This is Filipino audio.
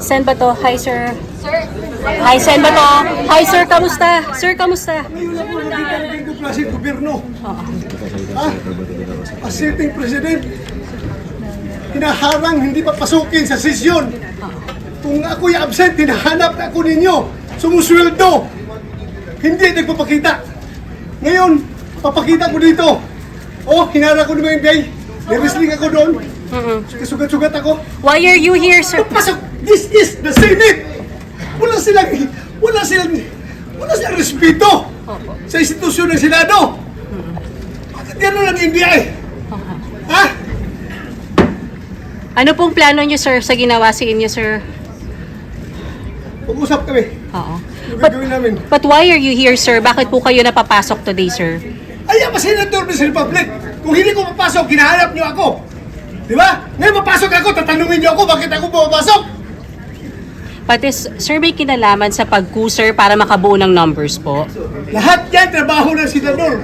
Sen Bato, hi sir. Hi Sen Bato. Hi sir, kamusta? Sir, kamusta? Ngayon ako nakita ng ganito klaseng gobyerno. As sitting president, hinaharang hindi papasukin sa sesyon. Kung ako'y absent, hinahanap ako ninyo. Sumusweldo. Hindi nagpapakita. Ngayon, papakita ko dito. Oh, hinarang ko naman yung day. Niresling ako doon. Sugat-sugat ako. Why are you here, sir? Pasok! This is the Senate! Wala silang respeto sa institusyon ng Senado. Bakit gano'n ang NBI? Ha? Ano pong plano niyo, sir, sa ginawa sa inyo, sir? Pag-usap kami. Oo. Yung gagawin namin. But why are you here, sir? Bakit po kayo napapasok today, sir? Ay, ang senador ng Republic. Kung hindi ko mapasok, hinahanap niyo ako. Di ba? Ngayon mapasok ako, tatanungin niyo ako bakit ako pumapasok. Pati, sir, may kinalaman sa pag-coup, sir, para makabuo ng numbers po. Lahat yan, trabaho ng senador.